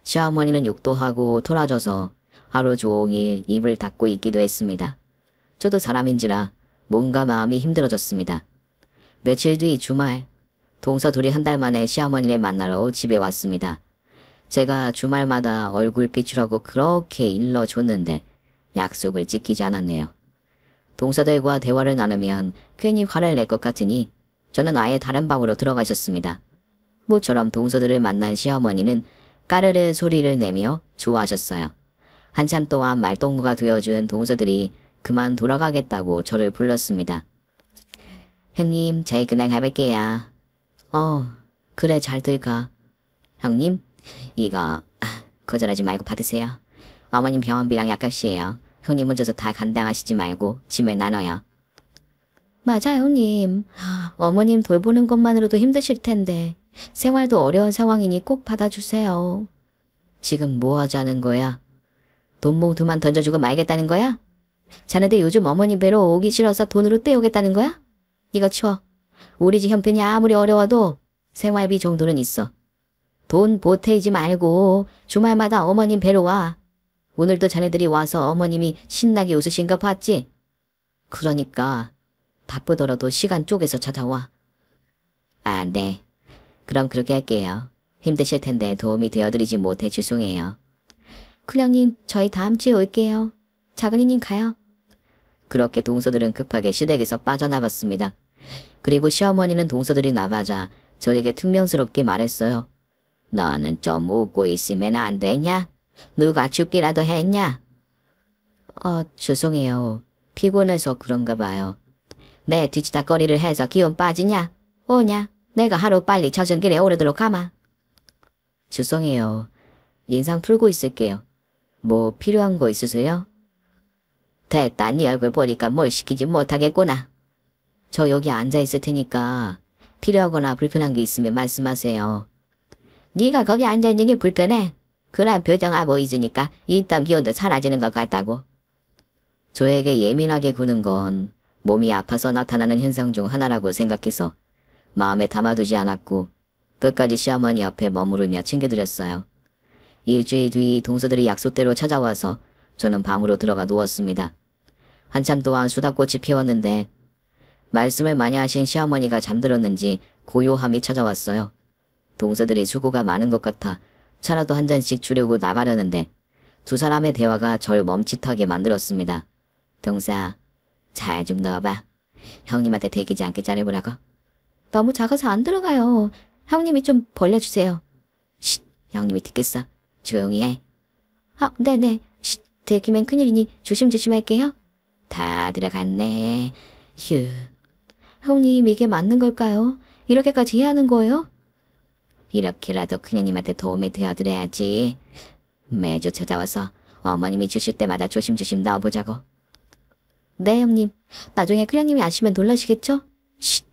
Speaker 1: 시어머니는 욕도 하고 돌아져서 하루 종일 입을 닫고 있기도 했습니다. 저도 사람인지라 뭔가 마음이 힘들어졌습니다. 며칠 뒤 주말, 동서 둘이 한 달 만에 시어머니를 만나러 집에 왔습니다. 제가 주말마다 얼굴 비추라고 그렇게 일러줬는데 약속을 지키지 않았네요. 동서들과 대화를 나누면 괜히 화를 낼 것 같으니 저는 아예 다른 방으로 들어가셨습니다. 모처럼 동서들을 만난 시어머니는 까르르 소리를 내며 좋아하셨어요. 한참 동안 말동무가 되어준 동서들이 그만 돌아가겠다고 저를 불렀습니다. 형님, 저희 그냥 가볼게요. 그래, 잘 들가. 형님, 이거 거절하지 말고 받으세요. 어머님 병원비랑 약값이에요. 형님 혼자서 다 감당하시지 말고 짐을 나눠요. 맞아요, 형님. 어머님 돌보는 것만으로도 힘드실 텐데 생활도 어려운 상황이니 꼭 받아주세요. 지금 뭐 하자는 거야? 돈 몽투만 던져주고 말겠다는 거야? 자네들 요즘 어머니 뵈러 오기 싫어서 돈으로 떼오겠다는 거야? 이거 치워. 우리 집 형편이 아무리 어려워도 생활비 정도는 있어. 돈 보태지 말고 주말마다 어머님 뵈러 와. 오늘도 자네들이 와서 어머님이 신나게 웃으신 거 봤지? 그러니까 바쁘더라도 시간 쪼개서 찾아와. 아, 네. 그럼 그렇게 할게요. 힘드실 텐데 도움이 되어드리지 못해 죄송해요. 큰형님, 저희 다음 주에 올게요. 작은이님 가요. 그렇게 동서들은 급하게 시댁에서 빠져나갔습니다. 그리고 시어머니는 동서들이 나가자 저에게 퉁명스럽게 말했어요. 너는 좀 웃고 있으면 안 되냐? 누가 죽기라도 했냐? 죄송해요. 피곤해서 그런가 봐요. 내 뒤치다거리를 해서 기운 빠지냐? 오냐? 내가 하루 빨리 저승길에 오르도록 하마. 죄송해요. 인상 풀고 있을게요. 뭐 필요한 거 있으세요? 됐다, 네 얼굴 보니까 뭘 시키지 못하겠구나. 저 여기 앉아있을 테니까 필요하거나 불편한 게 있으면 말씀하세요. 네가 거기 앉아있는 게 불편해? 그런 표정 하고 있으니까 있던 기운도 사라지는 것 같다고. 저에게 예민하게 구는 건 몸이 아파서 나타나는 현상 중 하나라고 생각해서 마음에 담아두지 않았고 끝까지 시어머니 옆에 머무르며 챙겨드렸어요. 일주일 뒤 동서들이 약속대로 찾아와서 저는 방으로 들어가 누웠습니다. 한참 동안 수다꽃이 피웠는데 말씀을 많이 하신 시어머니가 잠들었는지 고요함이 찾아왔어요. 동서들이 수고가 많은 것 같아 차라도 한 잔씩 주려고 나가려는데 두 사람의 대화가 절 멈칫하게 만들었습니다. 동사, 잘 좀 넣어봐. 형님한테 데기지 않게 잘해보라고. 너무 작아서 안 들어가요. 형님이 좀 벌려주세요. 쉿, 형님이 듣겠어. 조용히 해. 네네. 쉿, 들키면 큰일이니 조심조심할게요. 다 들어갔네. 휴. 형님, 이게 맞는 걸까요? 이렇게까지 해야 하는 거예요? 이렇게라도 큰형님한테 도움이 되어드려야지. 매주 찾아와서 어머님이 주실 때마다 조심조심 넣어보자고. 네, 형님. 나중에 큰형님이 아시면 놀라시겠죠? 쉿.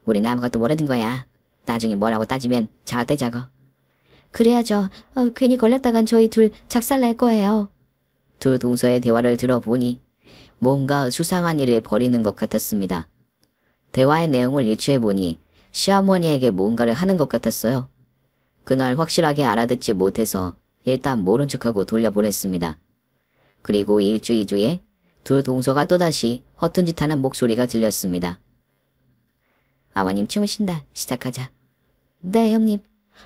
Speaker 1: 우린 아무것도 모르는 거야. 나중에 뭐라고 따지면 잘되자고. 그래야죠. 괜히 걸렸다간 저희 둘 작살날 거예요. 두 동서의 대화를 들어보니 뭔가 수상한 일을 벌이는 것 같았습니다. 대화의 내용을 유추해보니 시어머니에게 뭔가를 하는 것 같았어요. 그날 확실하게 알아듣지 못해서 일단 모른 척하고 돌려보냈습니다. 그리고 일주일 뒤에 두 동서가 또다시 허튼 짓 하는 목소리가 들렸습니다. 아버님 주무신다. 시작하자. 네, 형님.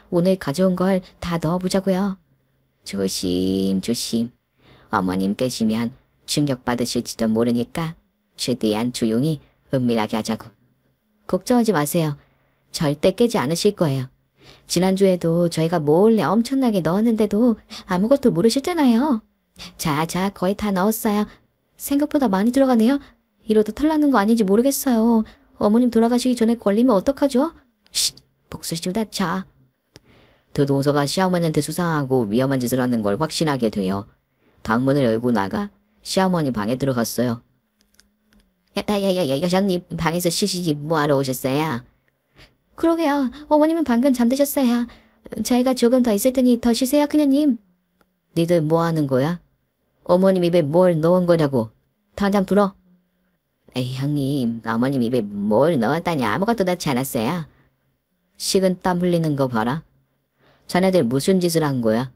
Speaker 1: 오늘 가져온 걸 다 넣어보자고요. 조심조심. 어머님 깨시면 충격받으실지도 모르니까 최대한 조용히 은밀하게 하자고. 걱정하지 마세요. 절대 깨지 않으실 거예요. 지난주에도 저희가 몰래 엄청나게 넣었는데도 아무것도 모르셨잖아요. 자, 거의 다 넣었어요. 생각보다 많이 들어가네요. 이러다 털나는 거 아닌지 모르겠어요. 어머님 돌아가시기 전에 걸리면 어떡하죠? 쉿, 목소리 좀 낮춰. 두 동서가 시어머니한테 수상하고 위험한 짓을 하는 걸 확신하게 되어 방문을 열고 나가 시어머니 방에 들어갔어요. 여장님 방에서 쉬시지 뭐하러 오셨어요? 그러게요. 어머님은 방금 잠드셨어요. 저희가 조금 더 있을 테니 더 쉬세요, 큰형님. 니들 뭐 하는 거야? 어머님 입에 뭘 넣은 거냐고. 당장 불어. 에이, 형님, 어머님 입에 뭘 넣었다니 아무것도 넣지 않았어요. 식은 땀 흘리는 거 봐라. 자네들 무슨 짓을 한 거야?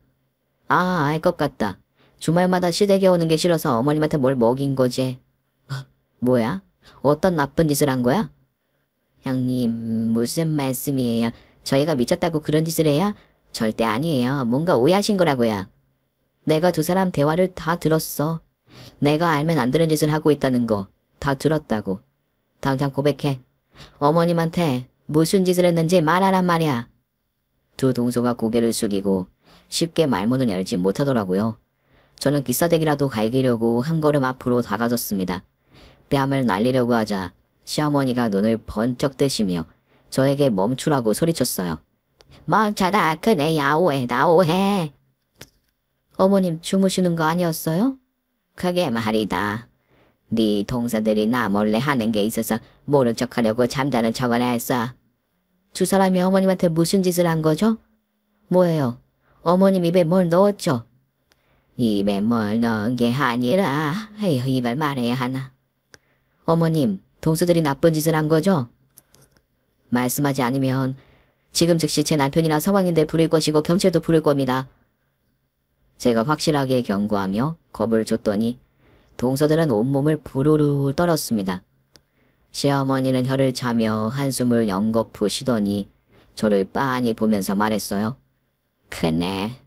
Speaker 1: 알 것 같다. 주말마다 시댁에 오는 게 싫어서 어머님한테 뭘 먹인 거지. 뭐야? 어떤 나쁜 짓을 한 거야? 형님, 무슨 말씀이에요? 저희가 미쳤다고 그런 짓을 해야? 절대 아니에요. 뭔가 오해하신 거라고요. 내가 두 사람 대화를 다 들었어. 내가 알면 안 되는 짓을 하고 있다는 거 다 들었다고. 당장 고백해. 어머님한테 무슨 짓을 했는지 말하란 말이야. 두 동서가 고개를 숙이고 쉽게 말문을 열지 못하더라고요. 저는 기싸대기라도 갈기려고 한 걸음 앞으로 다가섰습니다. 뺨을 날리려고 하자 시어머니가 눈을 번쩍 뜨시며 저에게 멈추라고 소리쳤어요. 멈춰라, 그네 야오해다 오해. 어머님 주무시는 거 아니었어요? 그게 말이다. 네 동서들이 나 몰래 하는 게 있어서 모른 척하려고 잠자는 척을 했어. 두 사람이 어머님한테 무슨 짓을 한 거죠? 뭐예요? 어머님 입에 뭘 넣었죠? 입에 뭘 넣은 게 아니라, 에휴, 이걸 말해야 하나. 어머님, 동서들이 나쁜 짓을 한 거죠? 말씀하지 않으면 지금 즉시 제 남편이나 서방인데 부를 것이고 경찰도 부를 겁니다. 제가 확실하게 경고하며 겁을 줬더니 동서들은 온몸을 부르르 떨었습니다. 시어머니는 혀를 차며 한숨을 연거푸 쉬더니 저를 빤히 보면서 말했어요. 크네.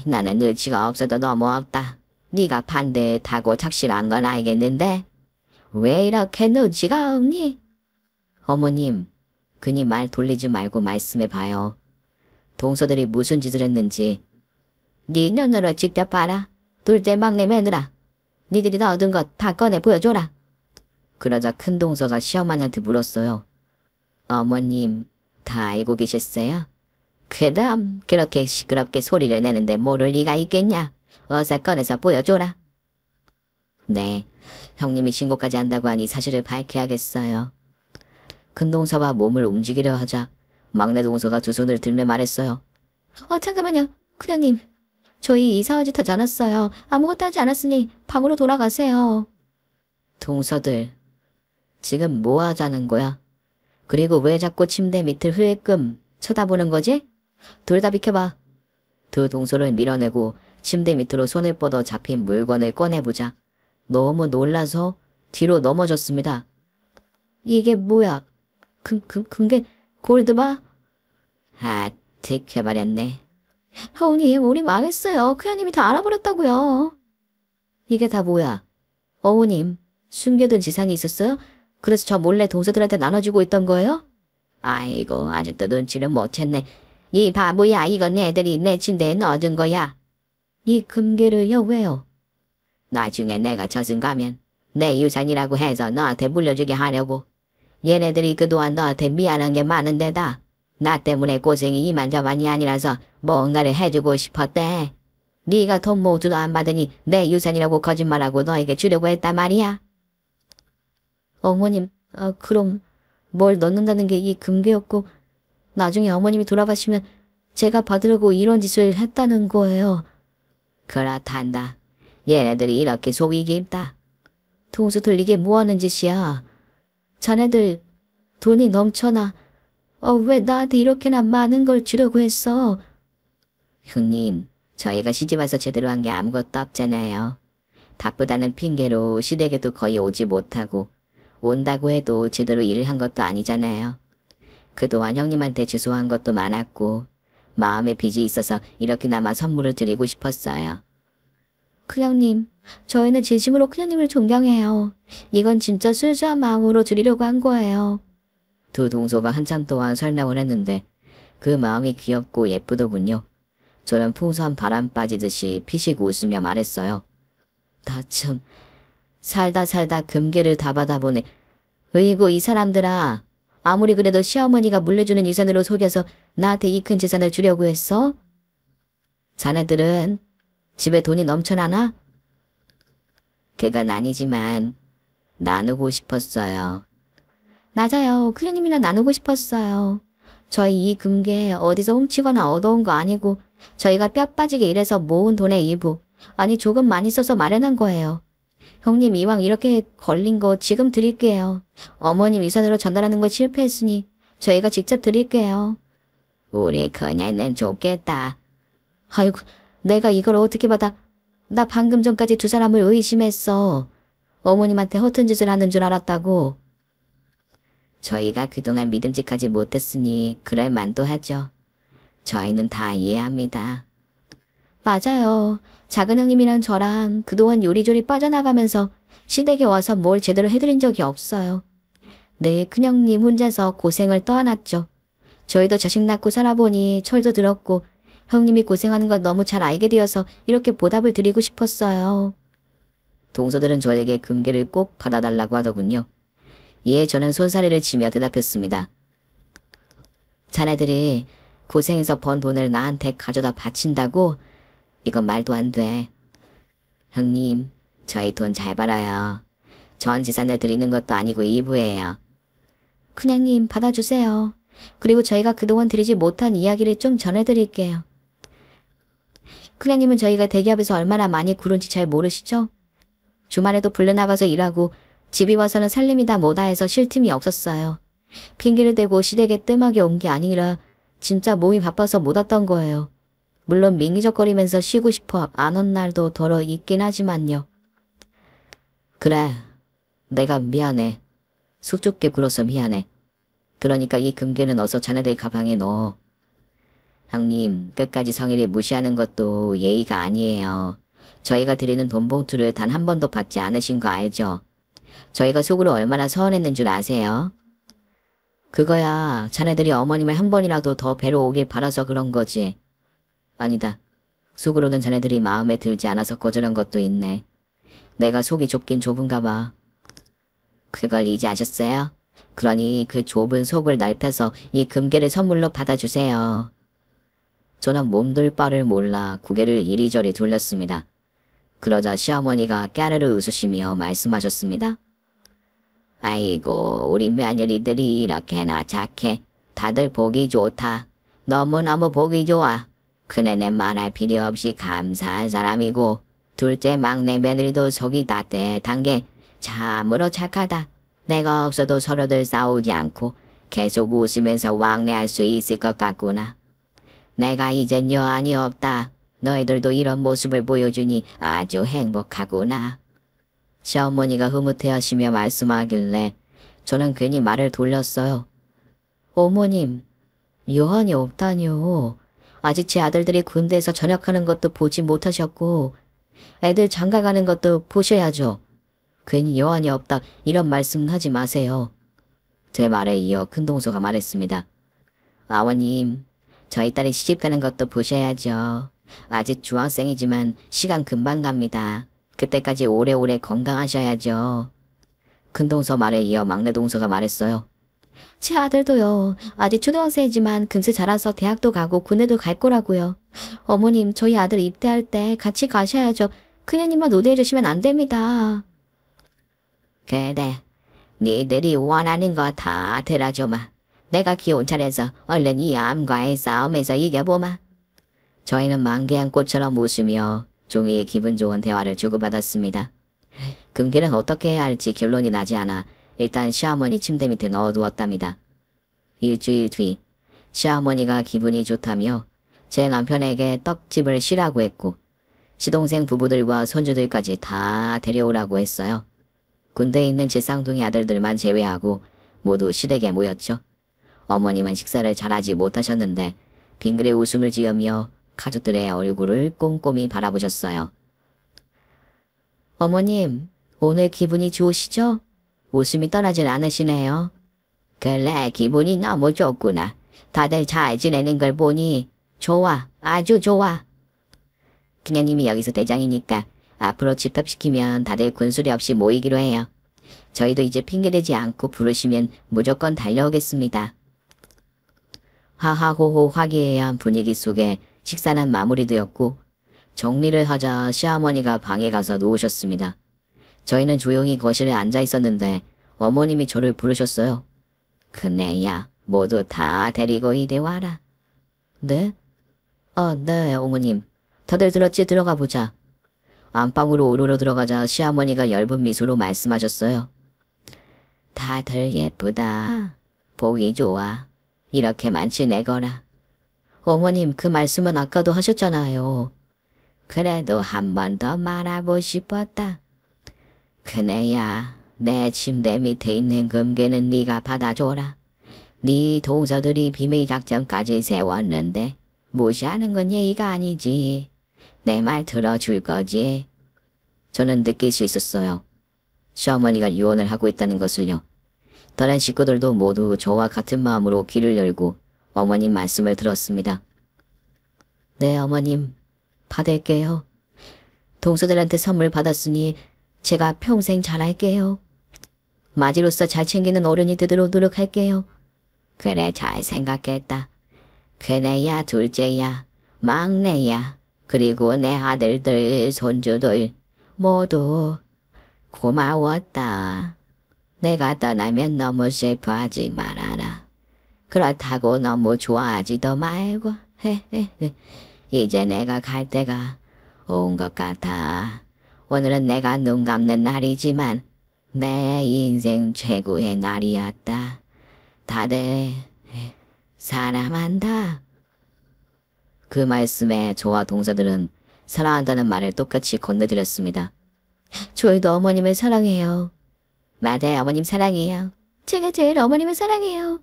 Speaker 1: 나는 눈치가 없어도 너무 없다. 네가 반듯하고 착실한 건 알겠는데 왜 이렇게 눈치가 없니? 어머님, 그니 말 돌리지 말고 말씀해봐요. 동서들이 무슨 짓을 했는지. 네 눈으로 직접 봐라. 둘째 막내 며느라. 니들이 다 얻은 것 다 꺼내 보여줘라. 그러자 큰 동서가 시어머니한테 물었어요. 어머님, 다 알고 계셨어요? 그럼 그렇게 시끄럽게 소리를 내는데 모를 리가 있겠냐? 어서 꺼내서 보여줘라. 네, 형님이 신고까지 한다고 하니 사실을 밝혀야겠어요. 큰 동서가 몸을 움직이려 하자 막내 동서가 두 손을 들며 말했어요. 잠깐만요. 큰형님. 저희 이상한 짓 하지 않았어요. 아무것도 하지 않았으니 방으로 돌아가세요. 동서들, 지금 뭐 하자는 거야? 그리고 왜 자꾸 침대 밑을 흘끔 쳐다보는 거지? 둘 다 비켜봐. 두 동서를 밀어내고 침대 밑으로 손을 뻗어 잡힌 물건을 꺼내보자 너무 놀라서 뒤로 넘어졌습니다. 이게 뭐야? 그게 골드바? 들켜버렸네. 어머님, 우리 망했어요. 큰형님이 다 알아버렸다고요. 이게 다 뭐야? 어머님, 숨겨둔 지상이 있었어요? 그래서 저 몰래 동서들한테 나눠주고 있던 거예요? 아이고, 아직도 눈치를 못 챘네. 이 바보야, 이건 애들이 내 침대에 넣어둔 거야. 이 금괴를요, 왜요? 나중에 내가 저승 가면 내 유산이라고 해서 너한테 물려주게 하려고. 얘네들이 그동안 너한테 미안한 게 많은데다 나 때문에 고생이 이만저만이 아니라서 뭔가를 해주고 싶었대. 네가 돈 모두도 안 받으니 내 유산이라고 거짓말하고 너에게 주려고 했단 말이야. 어머님, 그럼 뭘 넣는다는 게 이 금괴였고 나중에 어머님이 돌아가시면 제가 받으려고 이런 짓을 했다는 거예요. 그렇단다. 얘네들이 이렇게 속이 깊다. 동수들 이게 뭐하는 짓이야. 자네들 돈이 넘쳐나. 왜 나한테 이렇게나 많은 걸 주려고 했어? 형님, 저희가 시집와서 제대로 한 게 아무것도 없잖아요. 바쁘다는 핑계로 시댁에도 거의 오지 못하고 온다고 해도 제대로 일을 한 것도 아니잖아요. 그동안 형님한테 주소한 것도 많았고 마음에 빚이 있어서 이렇게나마 선물을 드리고 싶었어요. 큰형님, 저희는 진심으로 큰형님을 존경해요. 이건 진짜 순수한 마음으로 드리려고 한 거예요. 두 동서가 한참 동안 설명을 했는데 그 마음이 귀엽고 예쁘더군요. 저는 풍선 바람 빠지듯이 피식 웃으며 말했어요. 나 참 살다 금괴를 다 받아보네. 으이구 이 사람들아. 아무리 그래도 시어머니가 물려주는 유산으로 속여서 나한테 이 큰 재산을 주려고 했어? 자네들은 집에 돈이 넘쳐나나? 그건 아니지만 나누고 싶었어요. 맞아요. 큰형님이랑 나누고 싶었어요. 저희 이 금괴 어디서 훔치거나 얻어온 거 아니고 저희가 뼈 빠지게 일해서 모은 돈의 일부, 아니 조금 많이 써서 마련한 거예요. 형님 이왕 이렇게 걸린 거 지금 드릴게요. 어머님 유산으로 전달하는 거 실패했으니 저희가 직접 드릴게요. 우리 그녀는 좋겠다. 아이고, 내가 이걸 어떻게 받아. 나 방금 전까지 두 사람을 의심했어. 어머님한테 허튼 짓을 하는 줄 알았다고. 저희가 그동안 믿음직하지 못했으니 그럴 만도 하죠. 저희는 다 이해합니다. 맞아요. 작은 형님이랑 저랑 그동안 요리조리 빠져나가면서 시댁에 와서 뭘 제대로 해드린 적이 없어요. 네, 큰형님 혼자서 고생을 떠안았죠. 저희도 자식 낳고 살아보니 철도 들었고 형님이 고생하는 걸 너무 잘 알게 되어서 이렇게 보답을 드리고 싶었어요. 동서들은 저에게 금괴를 꼭 받아달라고 하더군요. 이에 저는 손사래를 치며 대답했습니다. 자네들이 고생해서 번 돈을 나한테 가져다 바친다고? 이건 말도 안 돼. 형님, 저희 돈 잘 벌어요. 전 재산을 드리는 것도 아니고 일부예요. 큰형님 받아주세요. 그리고 저희가 그동안 드리지 못한 이야기를 좀 전해드릴게요. 큰형님은 저희가 대기업에서 얼마나 많이 굴은지 잘 모르시죠? 주말에도 불려나가서 일하고 집이 와서는 살림이 다 뭐다 해서 쉴 틈이 없었어요. 핑계를 대고 시댁에 뜸하게 온 게 아니라 진짜 몸이 바빠서 못 왔던 거예요. 물론 민기적거리면서 쉬고 싶어 안 온 날도 더러 있긴 하지만요. 그래, 내가 미안해. 속 좁게 굴어서 미안해. 그러니까 이 금괴는 어서 자네들 가방에 넣어. 형님, 끝까지 성의를 무시하는 것도 예의가 아니에요. 저희가 드리는 돈 봉투를 단 한 번도 받지 않으신 거 알죠? 저희가 속으로 얼마나 서운했는 줄 아세요? 그거야 자네들이 어머님을 한 번이라도 더 뵈러 오길 바라서 그런 거지. 아니다. 속으로는 자네들이 마음에 들지 않아서 거절한 것도 있네. 내가 속이 좁긴 좁은가 봐. 그걸 이제 아셨어요? 그러니 그 좁은 속을 넓혀서 이 금괴를 선물로 받아주세요. 저는 몸둘 바를 몰라 고개를 이리저리 돌렸습니다. 그러자 시어머니가 까르르 웃으시며 말씀하셨습니다. 아이고, 우리 며느리들이 이렇게나 착해. 다들 보기 좋다. 너무너무 보기 좋아. 큰애는 말할 필요 없이 감사한 사람이고 둘째 막내 며느리도 속이 따뜻한 게 참으로 착하다. 내가 없어도 서로들 싸우지 않고 계속 웃으면서 왕래할 수 있을 것 같구나. 내가 이젠 여한이 없다. 너희들도 이런 모습을 보여주니 아주 행복하구나. 시어머니가 흐뭇해하시며 말씀하길래 저는 괜히 말을 돌렸어요. 어머님, 여한이 없다뇨. 아직 제 아들들이 군대에서 전역하는 것도 보지 못하셨고 애들 장가가는 것도 보셔야죠. 괜히 여한이 없다 이런 말씀 하지 마세요. 제 말에 이어 큰동서가 말했습니다. 아버님, 저희 딸이 시집가는 것도 보셔야죠. 아직 중학생이지만 시간 금방 갑니다. 그때까지 오래오래 건강하셔야죠. 큰동서 말에 이어 막내동서가 말했어요. 제 아들도요. 아직 초등학생이지만 금세 자라서 대학도 가고 군대도 갈 거라고요. 어머님, 저희 아들 입대할 때 같이 가셔야죠. 큰형님만 우대해 주시면 안 됩니다. 그래, 니들이 원하는 거 다 들어줘마. 내가 기운 차려서 얼른 이 암과의 싸움에서 이겨보마. 저희는 만개한 꽃처럼 웃으며 종일 기분 좋은 대화를 주고받았습니다. 금괴는 어떻게 해야 할지 결론이 나지 않아 일단 시어머니 침대 밑에 넣어두었답니다. 일주일 뒤 시어머니가 기분이 좋다며 제 남편에게 떡집을 쉬라고 했고 시동생 부부들과 손주들까지 다 데려오라고 했어요. 군대에 있는 제 쌍둥이 아들들만 제외하고 모두 시댁에 모였죠. 어머님은 식사를 잘하지 못하셨는데 빙그레 웃음을 지으며 가족들의 얼굴을 꼼꼼히 바라보셨어요. 어머님, 오늘 기분이 좋으시죠? 웃음이 떠나질 않으시네요. 그래, 기분이 너무 좋구나. 다들 잘 지내는 걸 보니 좋아, 아주 좋아. 그녀님이 여기서 대장이니까 앞으로 집합시키면 다들 군수리 없이 모이기로 해요. 저희도 이제 핑계대지 않고 부르시면 무조건 달려오겠습니다. 하하호호 화기애애한 분위기 속에 식사는 마무리되었고 정리를 하자 시어머니가 방에 가서 누우셨습니다. 저희는 조용히 거실에 앉아 있었는데 어머님이 저를 부르셨어요. 큰애야, 모두 다 데리고 이리 와라. 네? 네, 어머님. 다들 들었지? 들어가 보자. 안방으로 우르르 들어가자 시어머니가 엷은 미소로 말씀하셨어요. 다들 예쁘다. 보기 좋아. 이렇게 많지 내거라. 어머님, 그 말씀은 아까도 하셨잖아요. 그래도 한 번 더 말하고 싶었다. 큰애야, 내 침대 밑에 있는 금괴는 네가 받아줘라. 네 동서들이 비밀 작전까지 세웠는데 무시하는 건 예의가 아니지. 내 말 들어줄 거지. 저는 느낄 수 있었어요. 시어머니가 유언을 하고 있다는 것을요. 다른 식구들도 모두 저와 같은 마음으로 귀를 열고 어머님 말씀을 들었습니다. 네, 어머님, 받을게요. 동서들한테 선물 받았으니 제가 평생 잘할게요. 마지로서 잘 챙기는 어른이 되도록 노력할게요. 그래, 잘 생각했다. 큰애야, 둘째야, 막내야, 그리고 내 아들들, 손주들 모두 고마웠다. 내가 떠나면 너무 슬퍼하지 말아라. 그렇다고 너무 좋아하지도 말고. 이제 내가 갈 때가 온 것 같아. 오늘은 내가 눈 감는 날이지만 내 인생 최고의 날이었다. 다들 사랑한다. 그 말씀에 저와 동서들은 사랑한다는 말을 똑같이 건네드렸습니다. 저희도 어머님을 사랑해요. 맞아요, 어머님 사랑해요. 제가 제일 어머님을 사랑해요.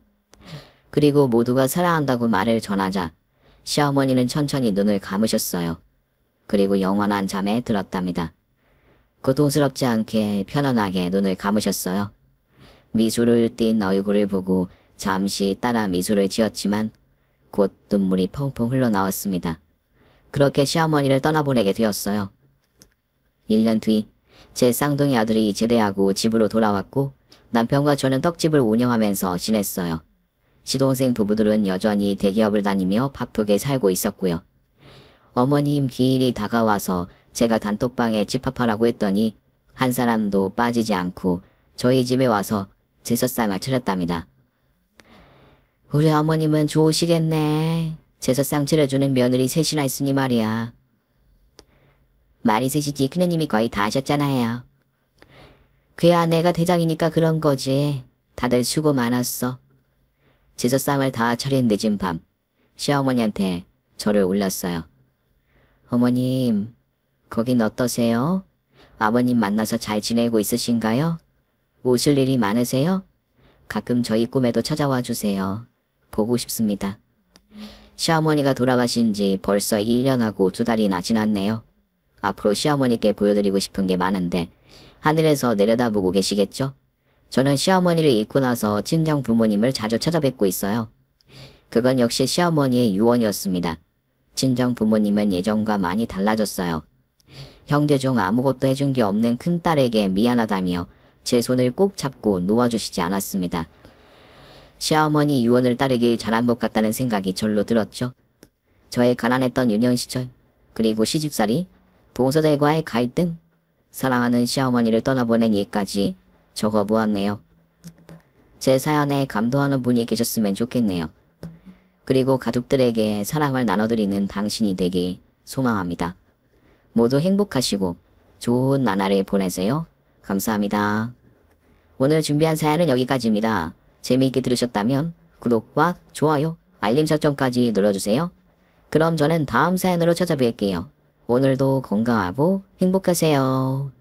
Speaker 1: 그리고 모두가 사랑한다고 말을 전하자 시어머니는 천천히 눈을 감으셨어요. 그리고 영원한 잠에 들었답니다. 고통스럽지 않게 편안하게 눈을 감으셨어요. 미소를 띤 얼굴을 보고 잠시 따라 미소를 지었지만 곧 눈물이 펑펑 흘러나왔습니다. 그렇게 시어머니를 떠나보내게 되었어요. 1년 뒤 제 쌍둥이 아들이 제대하고 집으로 돌아왔고 남편과 저는 떡집을 운영하면서 지냈어요. 시동생 부부들은 여전히 대기업을 다니며 바쁘게 살고 있었고요. 어머님 기일이 다가와서 제가 단톡방에 집합하라고 했더니 한 사람도 빠지지 않고 저희 집에 와서 제사상을 차렸답니다. 우리 어머님은 좋으시겠네. 제사상 차려주는 며느리 셋이나 있으니 말이야. 말이 셋이지 큰애님이 거의 다 하셨잖아요. 그야 내가 대장이니까 그런 거지. 다들 수고 많았어. 제사상을 다 차린 늦은 밤 시어머니한테 저를 울렸어요. 어머님, 거긴 어떠세요? 아버님 만나서 잘 지내고 있으신가요? 웃을 일이 많으세요? 가끔 저희 꿈에도 찾아와 주세요. 보고 싶습니다. 시어머니가 돌아가신 지 벌써 1년하고 2달이나 지났네요. 앞으로 시어머니께 보여드리고 싶은 게 많은데 하늘에서 내려다보고 계시겠죠? 저는 시어머니를 잊고 나서 친정 부모님을 자주 찾아뵙고 있어요. 그건 역시 시어머니의 유언이었습니다. 친정 부모님은 예전과 많이 달라졌어요. 형제 중 아무것도 해준 게 없는 큰딸에게 미안하다며 제 손을 꼭 잡고 놓아주시지 않았습니다. 시어머니 유언을 따르길 잘한 것 같다는 생각이 절로 들었죠. 저의 가난했던 유년 시절, 그리고 시집살이, 동서들과의 갈등, 사랑하는 시어머니를 떠나보낸 일까지 적어보았네요. 제 사연에 감동하는 분이 계셨으면 좋겠네요. 그리고 가족들에게 사랑을 나눠드리는 당신이 되길 소망합니다. 모두 행복하시고 좋은 나날을 보내세요. 감사합니다. 오늘 준비한 사연은 여기까지입니다. 재미있게 들으셨다면 구독과 좋아요, 알림 설정까지 눌러주세요. 그럼 저는 다음 사연으로 찾아뵐게요. 오늘도 건강하고 행복하세요.